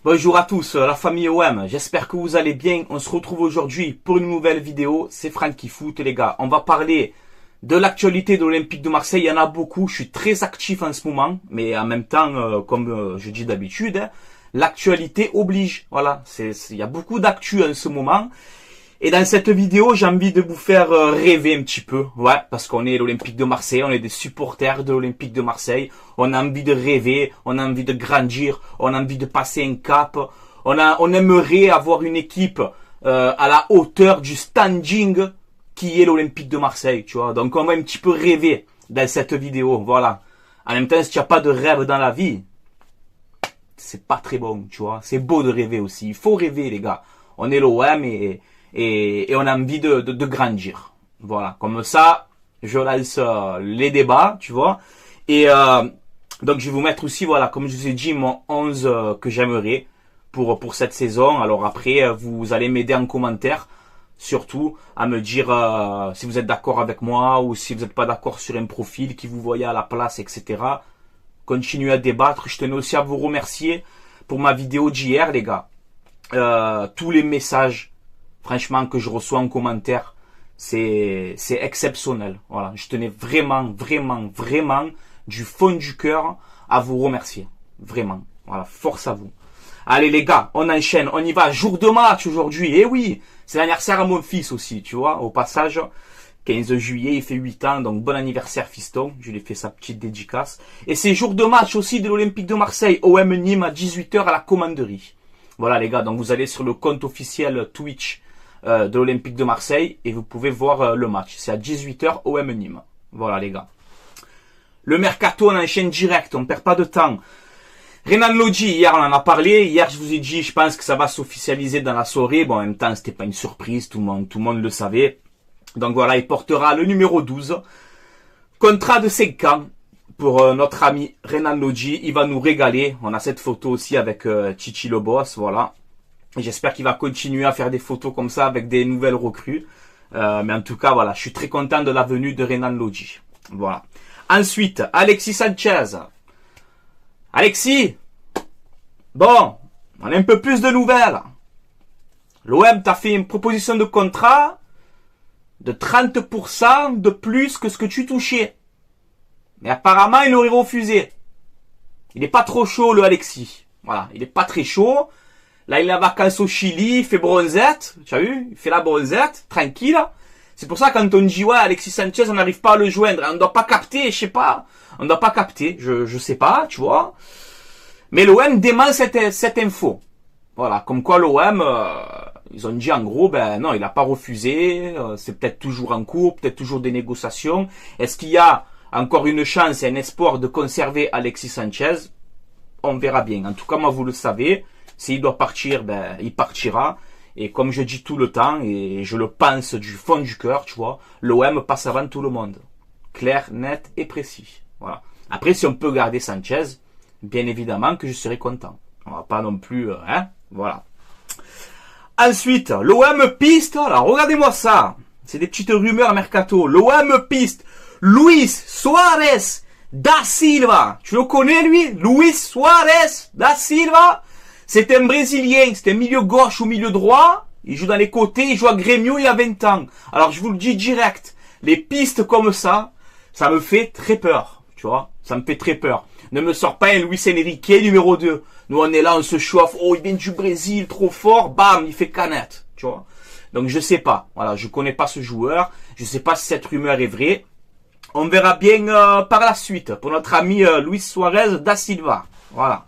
Bonjour à tous, la famille OM, j'espère que vous allez bien. On se retrouve aujourd'hui pour une nouvelle vidéo. C'est Francky Foot les gars. On va parler de l'actualité de l'Olympique de Marseille. Il y en a beaucoup, je suis très actif en ce moment. Mais en même temps, comme je dis d'habitude, l'actualité oblige. Voilà, il y a beaucoup d'actu en ce moment. Et dans cette vidéo, j'ai envie de vous faire rêver un petit peu. Ouais, parce qu'on est l'Olympique de Marseille, on est des supporters de l'Olympique de Marseille. On a envie de rêver, on a envie de grandir, on a envie de passer un cap. On aimerait avoir une équipe à la hauteur du standing qui est l'Olympique de Marseille, tu vois. Donc on va un petit peu rêver dans cette vidéo, voilà. En même temps, si tu n'as pas de rêve dans la vie, c'est pas très bon, tu vois. C'est beau de rêver aussi. Il faut rêver, les gars. On est l'OM et on a envie de grandir. Voilà, comme ça, je lance les débats, tu vois. Et donc, je vais vous mettre aussi, voilà, comme je vous ai dit, mon 11 que j'aimerais pour cette saison. Alors après, vous allez m'aider en commentaire, surtout à me dire si vous êtes d'accord avec moi ou si vous n'êtes pas d'accord sur un profil, qui vous voyez à la place, etc. Continuez à débattre. Je tenais aussi à vous remercier pour ma vidéo d'hier, les gars. Tous les messages, franchement, que je reçois en commentaire, c'est exceptionnel. Voilà, je tenais vraiment du fond du cœur à vous remercier. Vraiment. Voilà, force à vous. Allez les gars, on enchaîne, on y va. Jour de match aujourd'hui. Eh oui, c'est l'anniversaire à mon fils aussi, tu vois. Au passage, 15 juillet, il fait 8 ans, donc bon anniversaire fiston. Je lui ai fait sa petite dédicace. Et c'est jour de match aussi de l'Olympique de Marseille, OM Nîmes à 18 h à la commanderie. Voilà les gars, donc vous allez sur le compte officiel Twitch de l'Olympique de Marseille et vous pouvez voir le match. C'est à 18 h OM Nîmes. Voilà les gars. Le mercato, on enchaîne direct, on perd pas de temps. Renan Lodi, hier on en a parlé. Hier je vous ai dit, je pense que ça va s'officialiser dans la soirée. Bon, en même temps, c'était pas une surprise, tout le monde le savait. Donc voilà, il portera le numéro 12. Contrat de 5 ans pour notre ami Renan Lodi. Il va nous régaler. On a cette photo aussi avec Chichi le boss, voilà. J'espère qu'il va continuer à faire des photos comme ça avec des nouvelles recrues. Mais en tout cas, voilà, je suis très content de la venue de Renan Lodi. Voilà. Ensuite, Alexis Sanchez. Alexis, bon, on a un peu plus de nouvelles. L'OM t'a fait une proposition de contrat de 30% de plus que ce que tu touchais. Mais apparemment, il aurait refusé. Il n'est pas trop chaud, le Alexis. Voilà, il n'est pas très chaud. Là, il est en vacances au Chili, il fait bronzette. Tu as vu? Il fait la bronzette, tranquille. C'est pour ça quand on dit, ouais, Alexis Sanchez, on n'arrive pas à le joindre. On ne doit pas capter, je sais pas. On ne doit pas capter, je sais pas, tu vois. Mais l'OM dément cette info. Voilà, comme quoi l'OM, ils ont dit en gros, ben non, il n'a pas refusé. C'est peut-être toujours en cours, peut-être toujours des négociations. Est-ce qu'il y a encore une chance et un espoir de conserver Alexis Sanchez? On verra bien. En tout cas, moi, vous le savez. S'il doit partir, ben, il partira. Et comme je dis tout le temps, et je le pense du fond du cœur, tu vois, l'OM passe avant tout le monde. Clair, net et précis. Voilà. Après, si on peut garder Sanchez, bien évidemment que je serai content. On va pas non plus, hein, voilà. Ensuite, l'OM piste, alors regardez-moi ça. C'est des petites rumeurs mercato. L'OM piste Luis Suarez da Silva. Tu le connais, lui? Luis Suarez da Silva. C'est un Brésilien, c'est un milieu gauche ou milieu droit. Il joue dans les côtés, il joue à Grêmio, il a 20 ans. Alors je vous le dis direct, les pistes comme ça me fait très peur. Tu vois, ça me fait très peur. Ne me sors pas un Luis Enrique numéro 2. Nous on est là, on se chauffe. Oh, il vient du Brésil, trop fort. Bam, il fait canette. Tu vois. Donc je sais pas. Voilà, je connais pas ce joueur. Je sais pas si cette rumeur est vraie. On verra bien par la suite pour notre ami Luis Suarez da Silva. Voilà.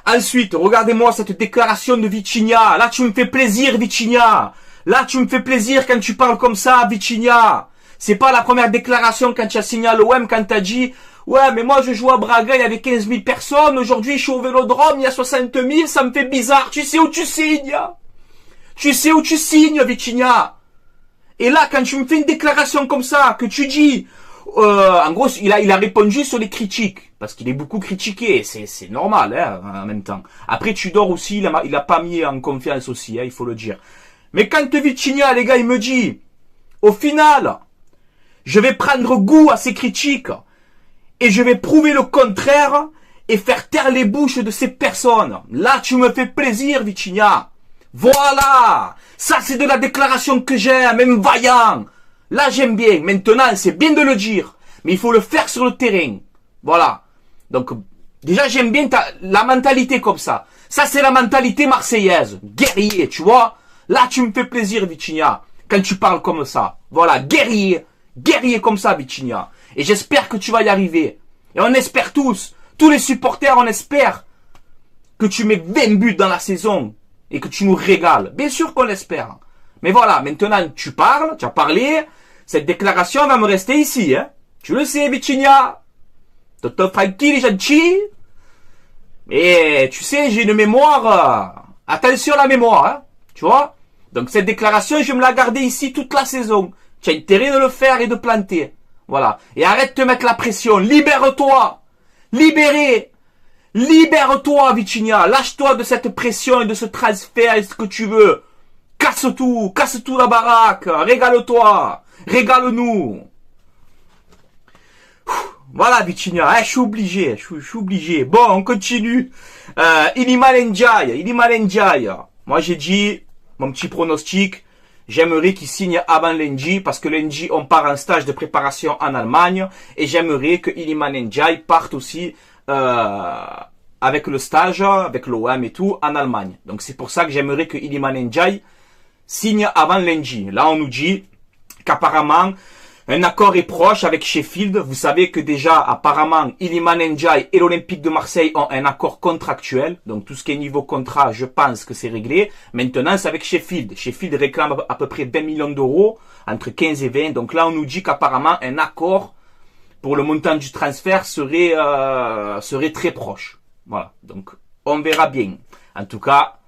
Ensuite, regardez-moi cette déclaration de Vitinha. Là, tu me fais plaisir, Vitinha. Là, tu me fais plaisir quand tu parles comme ça, Vitinha. C'est pas la première déclaration quand tu as signé à l'OM, quand tu as dit « Ouais, mais moi, je joue à Braga, il y avait 15 000 personnes. Aujourd'hui, je suis au Vélodrome, il y a 60 000. Ça me fait bizarre. Tu sais où tu signes? Tu sais où tu signes, Vitinha. Et là, quand tu me fais une déclaration comme ça, que tu dis... en gros, il a répondu sur les critiques. Parce qu'il est beaucoup critiqué. C'est normal, hein, en même temps. Après, Tudor aussi, il a pas mis en confiance aussi, hein, il faut le dire. Mais quand Vitinha, les gars, il me dit, au final, je vais prendre goût à ces critiques et je vais prouver le contraire et faire taire les bouches de ces personnes. Là, tu me fais plaisir, Vitinha. Voilà. Ça, c'est de la déclaration que j'aime, même vaillant. Là, j'aime bien. Maintenant, c'est bien de le dire. Mais il faut le faire sur le terrain. Voilà. Donc, déjà, j'aime bien la mentalité comme ça. Ça, c'est la mentalité marseillaise. Guerrier, tu vois. Là, tu me fais plaisir, Vitinha, quand tu parles comme ça. Voilà, guerrier. Guerrier comme ça, Vitinha. Et j'espère que tu vas y arriver. Et on espère tous. Tous les supporters, on espère que tu mets 20 buts dans la saison et que tu nous régales. Bien sûr qu'on l'espère. Mais voilà, maintenant, tu parles, tu as parlé. Cette déclaration va me rester ici, hein. Tu le sais, Vitinha. Toto tranquille, gentil. Mais tu sais, j'ai une mémoire. Attention à la mémoire, hein. Tu vois. Donc cette déclaration, je vais me la garder ici toute la saison. Tu as intérêt de le faire et de planter. Voilà. Et arrête de te mettre la pression. Libère-toi. Libéré. Libère-toi, Vitinha. Lâche-toi de cette pression et de ce transfert et ce que tu veux. Casse tout la baraque. Régale-toi. Régale-nous. Voilà, Vitinha, je suis obligé, je suis obligé. Bon, on continue. Iliman Ndiaye. Moi, j'ai dit, mon petit pronostic, j'aimerais qu'il signe avant lundi, parce que lundi, on part en stage de préparation en Allemagne, et j'aimerais que Iliman Ndiaye parte aussi avec le stage, avec l'OM et tout, en Allemagne. Donc, c'est pour ça que j'aimerais que Iliman Ndiaye signe avant lundi. Là, on nous dit qu'apparemment, un accord est proche avec Sheffield. Vous savez que déjà, apparemment, Iliman Ndiaye et l'Olympique de Marseille ont un accord contractuel. Donc, tout ce qui est niveau contrat, je pense que c'est réglé. Maintenant, c'est avec Sheffield. Sheffield réclame à peu près 20 millions d'euros, entre 15 et 20. Donc là, on nous dit qu'apparemment, un accord pour le montant du transfert serait très proche. Voilà. Donc, on verra bien. En tout cas,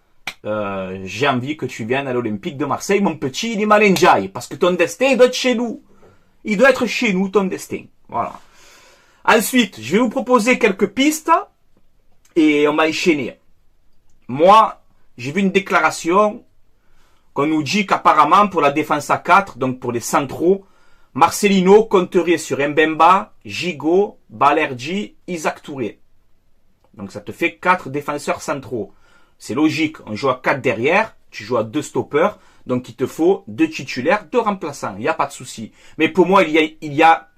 j'ai envie que tu viennes à l'Olympique de Marseille, mon petit Iliman Ndiaye. Parce que ton destin doit être chez nous. Il doit être chez nous, ton destin. Voilà. Ensuite, je vais vous proposer quelques pistes et on va enchaîner. Moi, j'ai vu une déclaration qu'on nous dit qu'apparemment pour la défense à 4, donc pour les centraux, Marcelino compterait sur Mbemba, Gigot, Balerdi, Isaac Touré. Donc ça te fait 4 défenseurs centraux. C'est logique, on joue à 4 derrière, tu joues à 2 stoppers. Donc, il te faut 2 titulaires, 2 remplaçants. Il n'y a pas de souci. Mais pour moi, il y a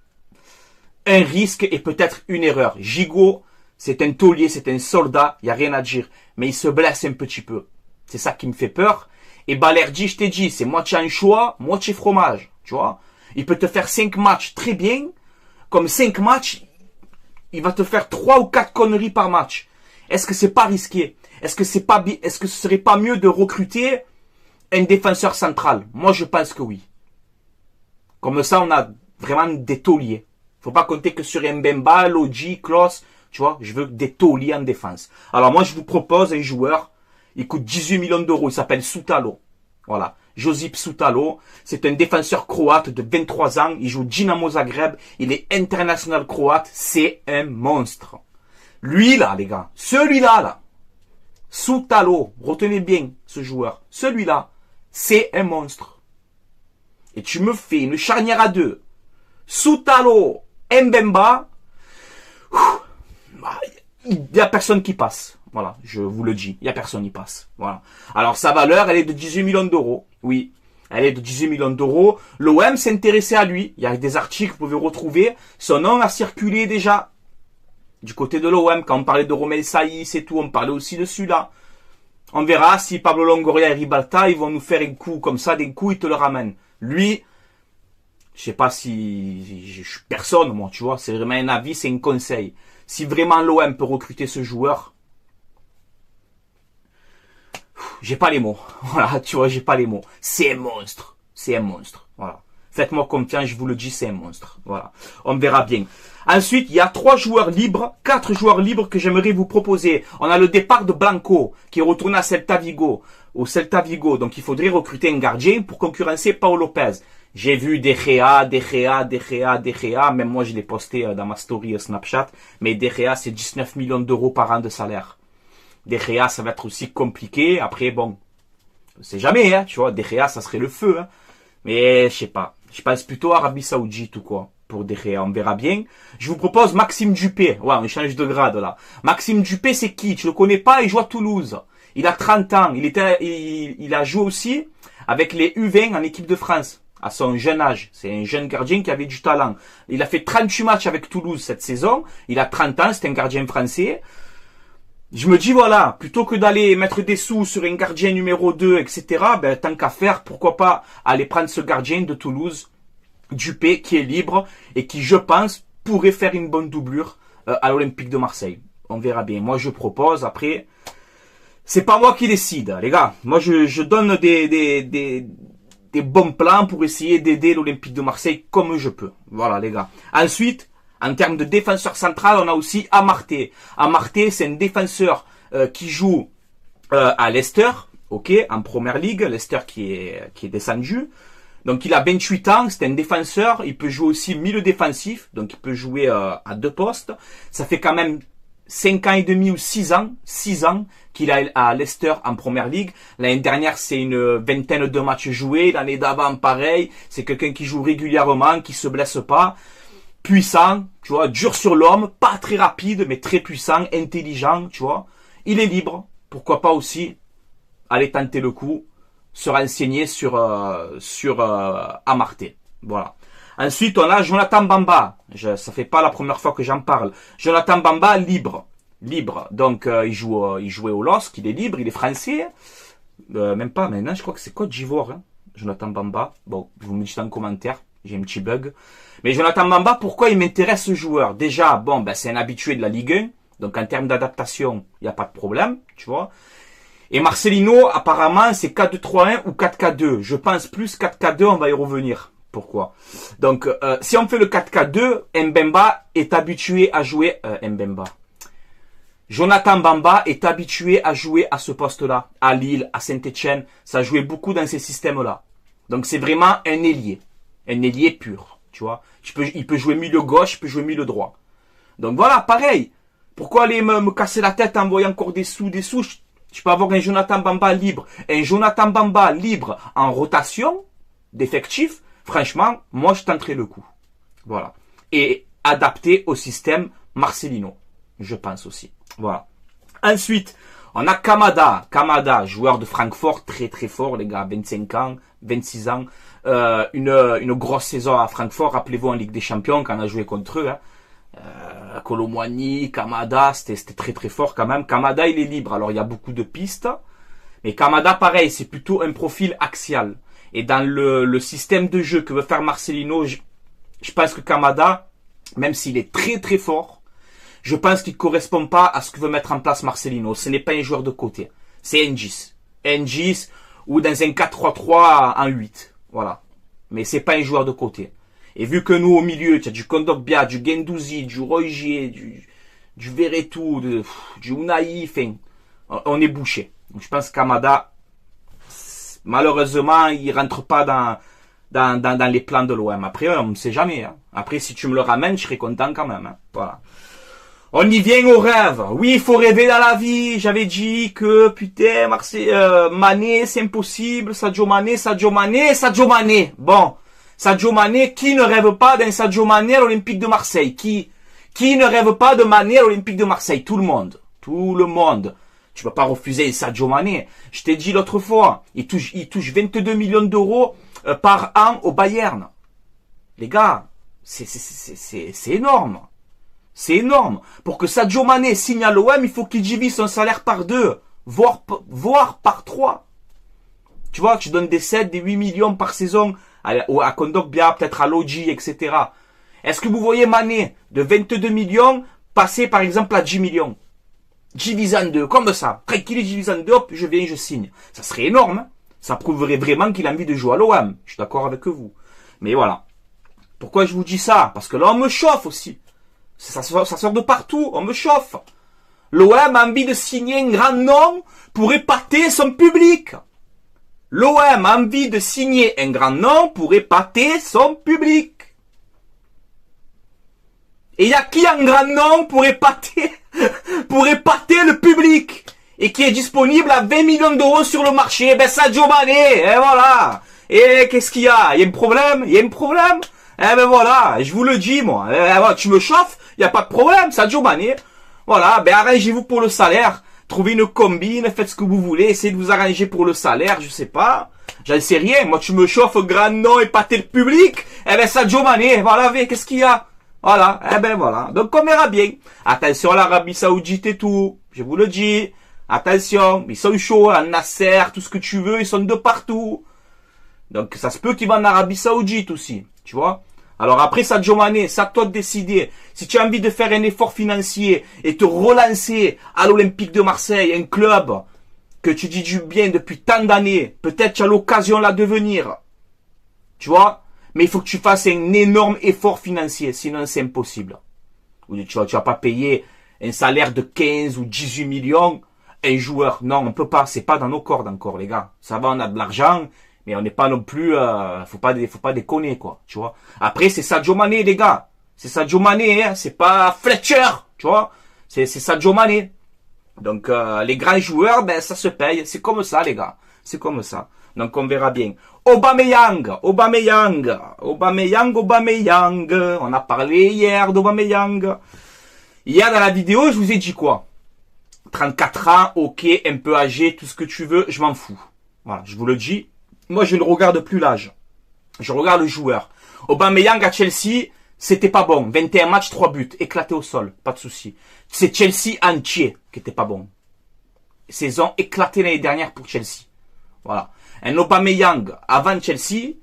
un risque et peut-être une erreur. Gigot, c'est un taulier, c'est un soldat. Il n'y a rien à dire. Mais il se blesse un petit peu. C'est ça qui me fait peur. Et Balerdi, je t'ai dit, c'est moitié anchois, moitié fromage. Tu vois. Il peut te faire 5 matchs très bien. Comme 5 matchs, il va te faire 3 ou 4 conneries par match. Est-ce que c'est pas risqué? Est-ce que ce serait pas mieux de recruter un défenseur central? Moi, je pense que oui. Comme ça, on a vraiment des tauliers. Faut pas compter que sur Mbemba, Lodji, Klos. Tu vois, je veux des tauliers en défense. Alors moi, je vous propose un joueur. Il coûte 18 millions d'euros. Il s'appelle Soutalo. Voilà. Josip Soutalo. C'est un défenseur croate de 23 ans. Il joue Dinamo Zagreb. Il est international croate. C'est un monstre. Lui, là, les gars. Celui-là, là. Soutalo. Retenez bien ce joueur. Celui-là. C'est un monstre. Et tu me fais une charnière à 2. Soutalo, Mbemba. Il n'y a personne qui passe. Voilà, je vous le dis. Il n'y a personne qui passe. Voilà. Alors sa valeur, elle est de 18 millions d'euros. Oui, elle est de 18 millions d'euros. L'OM s'est intéressé à lui. Il y a des articles que vous pouvez retrouver. Son nom a circulé déjà. Du côté de l'OM, quand on parlait de Romain Saïs et tout, on parlait aussi de celui-là. On verra si Pablo Longoria et Ribalta, ils vont nous faire un coup comme ça, d'un coup, ils te le ramènent. Lui, je sais pas si je suis personne, moi, tu vois, c'est vraiment un avis, c'est un conseil. Si vraiment l'OM peut recruter ce joueur, j'ai pas les mots. Voilà, tu vois, j'ai pas les mots. C'est un monstre. C'est un monstre. Voilà. Faites-moi confiance, je vous le dis, c'est un monstre. Voilà. On verra bien. Ensuite, il y a 3 joueurs libres, 4 joueurs libres que j'aimerais vous proposer. On a le départ de Blanco, qui est retourné à Celta Vigo, au Celta Vigo. Donc, il faudrait recruter un gardien pour concurrencer Pau Lopez. J'ai vu De Gea. Même moi, je l'ai posté dans ma story Snapchat. Mais De Gea, c'est 19 millions d'euros par an de salaire. De Gea, ça va être aussi compliqué. Après, bon, on sait jamais, hein, tu vois. De Gea, ça serait le feu, hein. Mais, je sais pas. Je pense plutôt à Arabie Saoudite ou quoi. pour des on verra bien. Je vous propose Maxime Dupé. Ouais, on change de grade là. Maxime Dupé, c'est qui? Tu le connais pas? Il joue à Toulouse. Il a 30 ans. Il a joué aussi avec les U20 en équipe de France à son jeune âge. C'est un jeune gardien qui avait du talent. Il a fait 38 matchs avec Toulouse cette saison. Il a 30 ans, c'est un gardien français. Je me dis voilà, plutôt que d'aller mettre des sous sur un gardien numéro 2, etc., ben, tant qu'à faire, pourquoi pas aller prendre ce gardien de Toulouse, Dupé, qui est libre et qui, je pense, pourrait faire une bonne doublure à l'Olympique de Marseille. On verra bien. Moi, je propose. Après, c'est pas moi qui décide, les gars. Moi, je donne des bons plans pour essayer d'aider l'Olympique de Marseille comme je peux. Voilà, les gars. Ensuite, en termes de défenseur central, on a aussi Amartey. Amartey, c'est un défenseur qui joue à Leicester, ok, en Première Ligue. Leicester qui est descendu. Donc il a 28 ans, c'est un défenseur. Il peut jouer aussi milieu défensif, donc il peut jouer à 2 postes. Ça fait quand même 5 ans et demi ou 6 ans qu'il est à Leicester en Première Ligue. L'année dernière, c'est une vingtaine de matchs joués. L'année d'avant, pareil. C'est quelqu'un qui joue régulièrement, qui se blesse pas. Puissant, tu vois, dur sur l'homme, pas très rapide, mais très puissant, intelligent, tu vois. Il est libre. Pourquoi pas aussi aller tenter le coup, se renseigner sur Amartey. Voilà. Ensuite, on a Jonathan Bamba. Ça fait pas la première fois que j'en parle. Jonathan Bamba, libre. Donc, il jouait au LOSC, il est libre, il est français. Même pas maintenant, je crois que c'est Côte d'Ivoire, hein, Jonathan Bamba. Bon, vous me dites en commentaire, j'ai un petit bug. Mais Jonathan Bamba, pourquoi il m'intéresse ce joueur? Déjà, bon, ben, c'est un habitué de la Ligue 1. Donc, en termes d'adaptation, il n'y a pas de problème, tu vois. Et Marcelino, apparemment, c'est 4-2-3-1 ou 4-4-2. Je pense plus 4-4-2, on va y revenir. Pourquoi? Donc, si on fait le 4-4-2, Mbemba est habitué à jouer... Jonathan Bamba est habitué à jouer à ce poste-là. À Lille, à Saint-Etienne, ça jouait beaucoup dans ces systèmes-là. Donc, c'est vraiment un ailier. Un ailier pur, tu vois. Il peut jouer milieu gauche, il peut jouer milieu droit. Donc, voilà, pareil. Pourquoi aller me casser la tête en voyant encore des sous? Je peux avoir un Jonathan Bamba libre. Un Jonathan Bamba libre en rotation d'effectifs. Franchement, moi, je tenterai le coup. Voilà. Et adapté au système Marcelino. Je pense aussi. Voilà. Ensuite, on a Kamada. Kamada, joueur de Francfort, très très fort, les gars. 25 ans, 26 ans. Une grosse saison à Francfort. Rappelez-vous en Ligue des Champions quand on a joué contre eux. Hein. Kolo Muani, Kamada, c'était très très fort quand même. Kamada, il est libre. Alors, il y a beaucoup de pistes. Mais Kamada, pareil, c'est plutôt un profil axial. Et dans le système de jeu que veut faire Marcelino, je pense que Kamada, même s'il est très très fort, je pense qu'il ne correspond pas à ce que veut mettre en place Marcelino. Ce n'est pas un joueur de côté. C'est un 10. Un 10 ou dans un 4-3-3 en 8. Voilà. Mais c'est pas un joueur de côté. Et vu que nous, au milieu, tu as du Kondogbia, du Guendouzi, du Roygier, du Verretou, du Unai, enfin, on est bouché. Donc, je pense que Kamada, malheureusement, il rentre pas dans les plans de l'OM. Après, on ne sait jamais. Hein. Après, si tu me le ramènes, je serai content quand même. Hein. Voilà. On y vient au rêve. Oui, il faut rêver dans la vie. J'avais dit que, putain, Mané, c'est impossible. Sadio Mané. Bon. Sadio Mané, qui ne rêve pas d'un Sadio Mané à l'Olympique de Marseille? Qui ne rêve pas de Mané à l'Olympique de Marseille? Tout le monde. Tout le monde. Tu peux pas refuser Sadio Mané. Je t'ai dit l'autre fois, il touche 22 millions d'euros par an au Bayern. Les gars, c'est énorme. C'est énorme. Pour que Sadio Mané signe à l'OM, il faut qu'il divise son salaire par 2, voire par 3. Tu vois, tu donnes des 7, des 8 millions par saison à Kondogbia, peut-être à Lodji, etc. Est-ce que vous voyez Mané de 22 millions passer par exemple à 10 millions? Divise en 2, comme ça. Après qu'il est divisé en 2, hop, je viens, je signe. Ça serait énorme. Hein. Ça prouverait vraiment qu'il a envie de jouer à l'OM. Je suis d'accord avec vous. Mais voilà. Pourquoi je vous dis ça? Parce que là, on me chauffe aussi. Ça sort de partout. On me chauffe. L'OM a envie de signer un grand nom pour épater son public. L'OM a envie de signer un grand nom pour épater son public. Et il y a qui un grand nom pour épater le public et qui est disponible à 20 millions d'euros sur le marché? Ben Sadio Mané, et voilà. Et qu'est-ce qu'il y a? Il y a un problème? Eh ben voilà, je vous le dis, moi. Voilà, tu me chauffes, y a pas de problème, Sadio Mané. Voilà, ben arrangez-vous pour le salaire. Trouvez une combine, faites ce que vous voulez, essayez de vous arranger pour le salaire, je sais pas. J'en sais rien. Moi, tu me chauffes, grand nom, épater le public. Eh ben, Sadio Mané, voilà, qu'est-ce qu'il y a? Voilà, eh ben voilà. Donc on verra bien. Attention à l'Arabie Saoudite et tout. Je vous le dis. Attention, ils sont chauds, à Nasser, tout ce que tu veux, ils sont de partout. Donc ça se peut qu'ils vont en Arabie Saoudite aussi, tu vois. Alors après Sadio Mané, c'est à toi de décider. Si tu as envie de faire un effort financier et te relancer à l'Olympique de Marseille, un club que tu dis du bien depuis tant d'années, peut-être tu as l'occasion là de venir. Tu vois? Mais il faut que tu fasses un énorme effort financier, sinon c'est impossible. Tu vas pas payer un salaire de 15 ou 18 millions un joueur. Non, on peut pas, c'est pas dans nos cordes encore, les gars. Ça va, on a de l'argent, mais on n'est pas non plus, faut pas déconner, quoi, tu vois. Après, c'est Sadio Mané, les gars. C'est Sadio Mané, hein, c'est pas Fletcher, tu vois. C'est Sadio Mané. Donc, les grands joueurs, ben, ça se paye. C'est comme ça, les gars. C'est comme ça. Donc, on verra bien. Aubameyang. On a parlé hier d'Aubameyang. Hier, dans la vidéo, je vous ai dit quoi? 34 ans, ok, un peu âgé, tout ce que tu veux, je m'en fous. Voilà, je vous le dis. Moi, je ne regarde plus l'âge. Je regarde le joueur. Aubameyang à Chelsea, c'était pas bon. 21 matchs, 3 buts, éclaté au sol, pas de souci. C'est Chelsea entier qui était pas bon. Saison éclatée l'année dernière pour Chelsea. Voilà. Un Aubameyang avant Chelsea,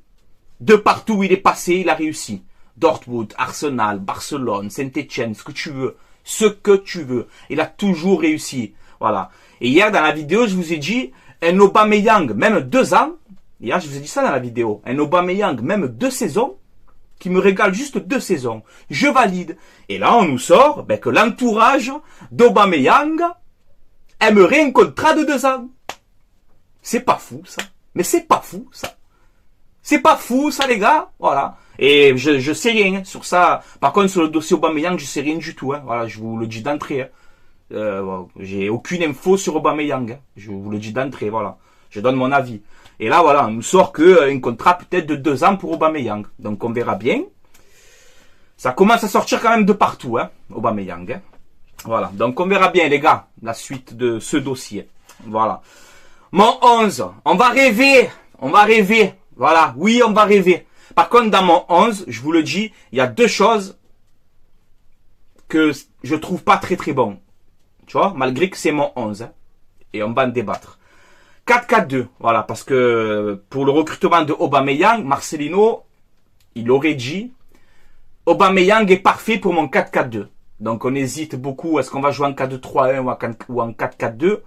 de partout où il est passé, il a réussi. Dortmund, Arsenal, Barcelone, Saint-Etienne, ce que tu veux. Ce que tu veux. Il a toujours réussi. Voilà. Et hier, dans la vidéo, je vous ai dit, un Aubameyang, même 2 ans, hier, je vous ai dit ça dans la vidéo, un Aubameyang, même 2 saisons, qui me régale juste 2 saisons. Je valide. Et là, on nous sort, ben, que l'entourage d'Aubameyang aimerait un contrat de 2 ans. C'est pas fou, ça. Mais c'est pas fou, ça. C'est pas fou, ça, les gars. Voilà. Et je sais rien sur ça. Par contre, sur le dossier Aubameyang, je sais rien du tout. Hein. Voilà, je vous le dis d'entrée. Hein. J'ai aucune info sur Aubameyang. Hein. Je vous le dis d'entrée, voilà. Je donne mon avis. Et là, voilà, on nous sort un contrat peut-être de 2 ans pour Aubameyang. Donc, on verra bien. Ça commence à sortir quand même de partout, hein, Aubameyang. Hein. Voilà. Donc, on verra bien, les gars, la suite de ce dossier. Voilà. Mon 11. On va rêver. On va rêver. Voilà. Oui, on va rêver. Par contre, dans mon 11, je vous le dis, il y a 2 choses que je trouve pas très très bon. Tu vois, malgré que c'est mon 11. Hein, et on va en débattre. 4-4-2. Voilà, parce que pour le recrutement de Aubameyang, Marcelino, il aurait dit, Aubameyang est parfait pour mon 4-4-2. Donc on hésite beaucoup, est-ce qu'on va jouer en 4-2-3-1 ou en 4-4-2.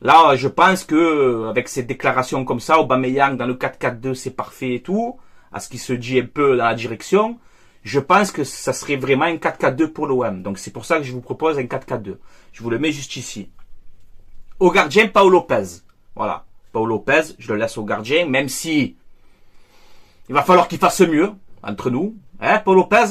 Là, je pense que avec ces déclarations comme ça, Aubameyang dans le 4-4-2, c'est parfait et tout, à ce qui se dit un peu dans la direction, je pense que ça serait vraiment un 4-4-2 pour l'OM. Donc c'est pour ça que je vous propose un 4-4-2. Je vous le mets juste ici. Au gardien, Pau Lopez. Voilà. Pau Lopez, je le laisse au gardien, même si il va falloir qu'il fasse mieux, entre nous. Hein, Pau Lopez,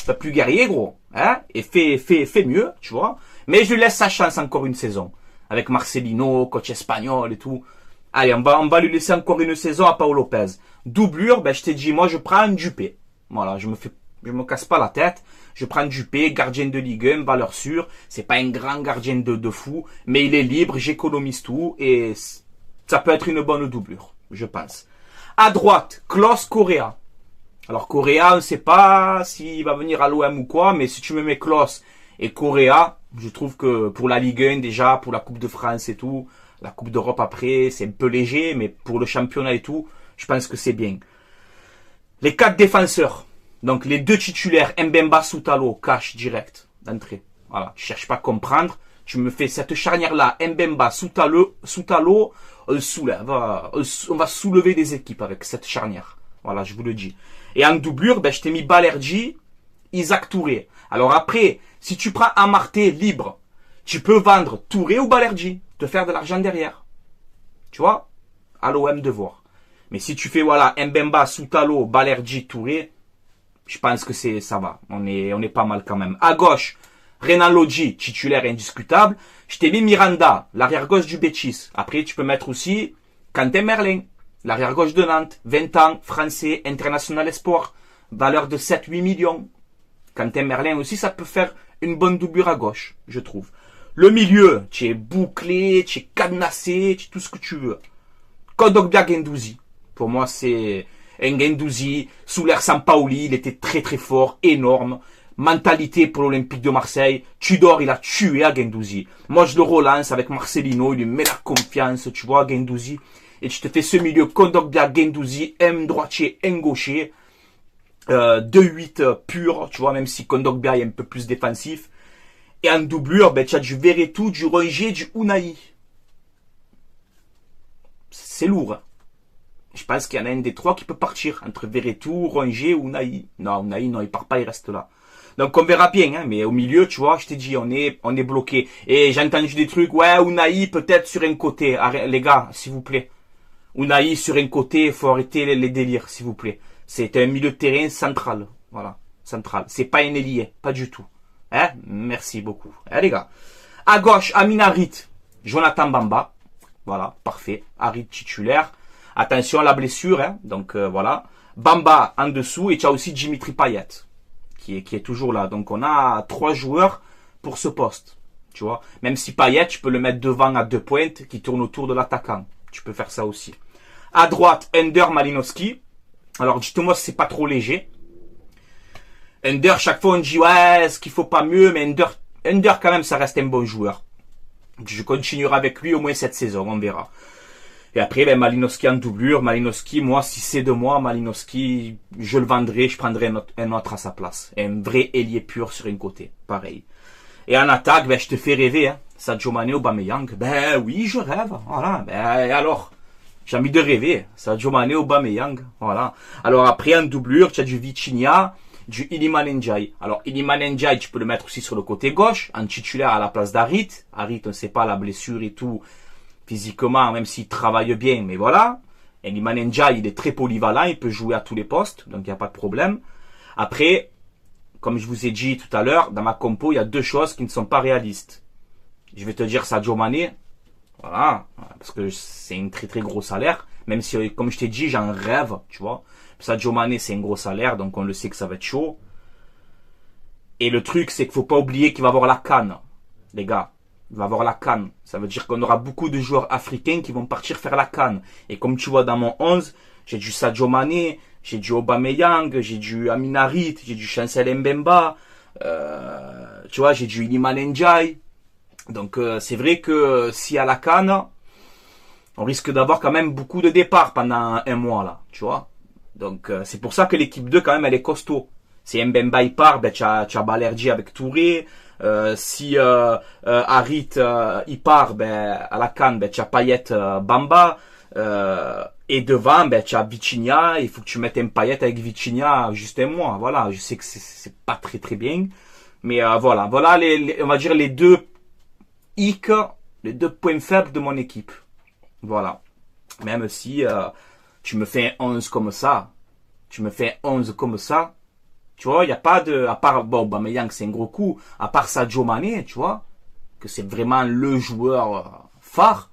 t'as plus guerrier, gros. Hein, et fait mieux, tu vois. Mais je lui laisse sa chance encore une saison. Avec Marcelino, coach espagnol et tout. Allez, on va lui laisser encore une saison à Pau Lopez. Doublure, ben, je t'ai dit, moi, je prends un Dupé. Voilà, je me casse pas la tête. Je prends Dupé, gardien de Ligue 1, valeur sûre. C'est pas un grand gardien de fou, mais il est libre, j'économise tout et ça peut être une bonne doublure, je pense. À droite, Klaus Correa. Alors Correa, on ne sait pas s'il va venir à l'OM ou quoi, mais si tu me mets Klaus et Correa, je trouve que pour la Ligue 1 déjà, pour la Coupe de France et tout, la Coupe d'Europe après, c'est un peu léger, mais pour le championnat et tout, je pense que c'est bien. Les 4 défenseurs. Donc les 2 titulaires, Mbemba, Soutalo, cash direct d'entrée. Voilà, tu cherches pas à comprendre. Tu me fais cette charnière-là, Mbemba, Soutalo, on va soulever des équipes avec cette charnière. Voilà, je vous le dis. Et en doublure, ben, je t'ai mis Balerdi, Isaac Touré. Alors après, si tu prends Amarté libre, tu peux vendre Touré ou Balerdi, te faire de l'argent derrière. Tu vois? À l'OM de voir. Mais si tu fais, voilà, Mbemba, Soutalo, Balerdi, Touré, je pense que ça va. On est pas mal quand même. À gauche, Renan Lodji, titulaire indiscutable. Je t'ai mis Miranda, l'arrière-gauche du Betis. Après, tu peux mettre aussi Quentin Merlin, l'arrière-gauche de Nantes, 20 ans, français, international espoir. valeur de 7-8 millions. Quentin Merlin aussi, ça peut faire une bonne doublure à gauche, je trouve. Le milieu, tu es bouclé, tu es cadenassé, tu es tout ce que tu veux. Kondogbia Guendouzi. Pour moi, c'est un Guendouzi sous l'ère Sampaoli. Il était très très fort, énorme. Mentalité pour l'Olympique de Marseille. Tudor, il a tué à Guendouzi. Moi, je le relance avec Marcelino. Il lui met la confiance, tu vois, Guendouzi. Et tu te fais ce milieu Kondogbia Guendouzi, un droitier, un gaucher. 2-8 pur, tu vois, même si Kondogbia est un peu plus défensif. Et en doublure, ben, tu as du Verretou, du Rongier, du Unai. C'est lourd. Hein. Je pense qu'il y en a un des trois qui peut partir. Entre Verretou, Rongier, Unai. Non, Unai, non, il part pas, il reste là. Donc on verra bien, hein, mais au milieu, tu vois, je t'ai dit, on est bloqué. Et j'ai entendu des trucs, ouais, Unai peut-être sur un côté. Arrête, les gars, s'il vous plaît. Unai sur un côté, il faut arrêter les délires, s'il vous plaît. C'est un milieu de terrain central. Voilà, central. C'est pas un ailier, pas du tout. Hein? Merci beaucoup. Hein, les gars. À gauche, Amin Harit, Jonathan Bamba. Voilà, parfait. Harit titulaire. Attention à la blessure, hein. Donc voilà. Bamba en dessous et tu as aussi Dimitri Payet qui est toujours là. Donc on a 3 joueurs pour ce poste. Tu vois. Même si Payet, tu peux le mettre devant à 2 pointes qui tourne autour de l'attaquant. Tu peux faire ça aussi. À droite, Ender Malinowski. Alors dites-moi si c'est pas trop léger. Ender, chaque fois on dit ouais, est-ce qu'il faut pas mieux, mais Ender quand même ça reste un bon joueur. Je continuerai avec lui au moins cette saison, on verra. Et après, ben, Malinowski en doublure. Malinowski, moi, si c'est de moi, Malinowski, je le vendrai, je prendrai un autre à sa place. Un vrai ailier pur sur un côté, pareil. Et en attaque, ben, je te fais rêver, hein. Sadio Mané, Aubameyang. Ben oui, je rêve, voilà. Ben alors, j'ai envie de rêver. Sadio Mané, Aubameyang, voilà. Alors après, en doublure, tu as du Vitinha, du Iliman Ndiaye. Alors Iliman Ndiaye, tu peux le mettre aussi sur le côté gauche, en titulaire à la place d'Harit. Harit, on ne sait pas la blessure et tout, physiquement, même s'il travaille bien, mais voilà. Iliman Ndiaye, il est très polyvalent, il peut jouer à tous les postes, donc il n'y a pas de problème. Après, comme je vous ai dit tout à l'heure, dans ma compo, il y a 2 choses qui ne sont pas réalistes. Je vais te dire Sadio Mané, voilà, parce que c'est un très très gros salaire, même si, comme je t'ai dit, j'en rêve, tu vois. Sadio Mané, c'est un gros salaire, donc on le sait que ça va être chaud. Et le truc, c'est qu'il faut pas oublier qu'il va avoir la CAN, les gars. Il va avoir la CAN. Ça veut dire qu'on aura beaucoup de joueurs africains qui vont partir faire la CAN. Et comme tu vois dans mon 11, j'ai du Sadio Mané, j'ai du Aubameyang, j'ai du Amin Harit, j'ai du Chancel Mbemba, tu vois, j'ai du Iliman Ndiaye. Donc c'est vrai que si à la CAN, on risque d'avoir quand même beaucoup de départs pendant un mois là, tu vois. Donc c'est pour ça que l'équipe 2 quand même elle est costaud. Si Mbemba il part, ben tu as Balerdi avec Touré. Si Harit il part, ben à la CAN, ben tu as Payet, Bamba. Et devant, ben tu as Vitinha. Il faut que tu mettes un Payet avec Vitinha juste un mois. Voilà, je sais que c'est pas très très bien, mais voilà on va dire les 2 hic, les 2 points faibles de mon équipe. Voilà. Même si tu me fais un 11 comme ça, tu vois, il n'y a pas de, à part, bon, Aubameyang c'est un gros coup, à part Sadio Mané, tu vois, que c'est vraiment le joueur phare,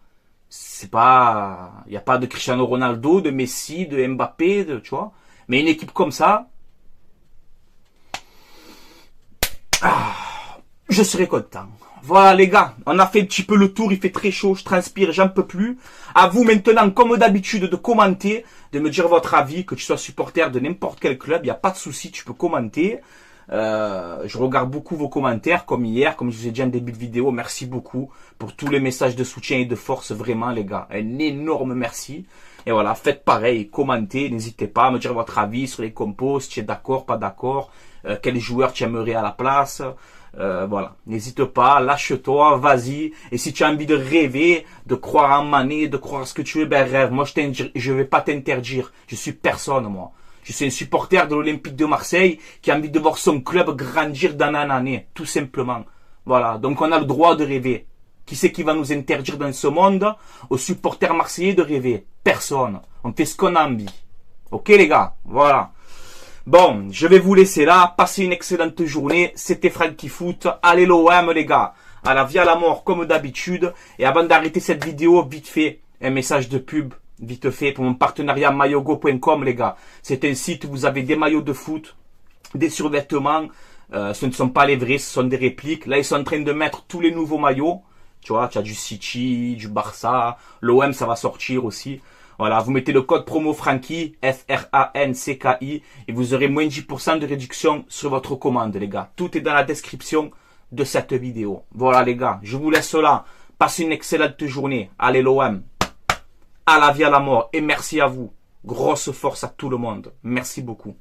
c'est pas, il n'y a pas de Cristiano Ronaldo, de Messi, de Mbappé, tu vois, mais une équipe comme ça, je serais content. Voilà les gars, on a fait un petit peu le tour, il fait très chaud, je transpire, j'en peux plus. À vous maintenant, comme d'habitude, de commenter, de me dire votre avis, que tu sois supporter de n'importe quel club, il n'y a pas de souci, tu peux commenter. Je regarde beaucoup vos commentaires, comme hier, comme je vous ai dit en début de vidéo, merci beaucoup pour tous les messages de soutien et de force, vraiment les gars, un énorme merci. Et voilà, faites pareil, commentez, n'hésitez pas à me dire votre avis sur les compos, si tu es d'accord, pas d'accord, quel joueur tu aimerais à la place. Voilà, n'hésite pas, lâche-toi, vas-y. Et si tu as envie de rêver, de croire en Mané, de croire ce que tu veux, ben rêve. Moi, je vais pas t'interdire. Je suis personne, moi. Je suis un supporter de l'Olympique de Marseille qui a envie de voir son club grandir d'année en année, tout simplement. Voilà, donc on a le droit de rêver. Qui c'est qui va nous interdire dans ce monde aux supporters marseillais de rêver? Personne. On fait ce qu'on a envie. Ok les gars, voilà. Bon, je vais vous laisser là. Passez une excellente journée. C'était Franky Foot. Allez l'OM les gars. À la vie à la mort comme d'habitude. Et avant d'arrêter cette vidéo, vite fait, un message de pub. vite fait, pour mon partenariat maillogo.com, les gars. C'est un site où vous avez des maillots de foot, des survêtements. Ce ne sont pas les vrais, ce sont des répliques. Là, ils sont en train de mettre tous les nouveaux maillots. Tu vois, tu as du City, du Barça, l'OM, ça va sortir aussi. Voilà, vous mettez le code promo Francky, F-R-A-N-C-K-I, et vous aurez moins 10% de réduction sur votre commande, les gars. Tout est dans la description de cette vidéo. Voilà, les gars, je vous laisse là. Passez une excellente journée. Allez, l'OM. À la vie, à la mort. Et merci à vous. Grosse force à tout le monde. Merci beaucoup.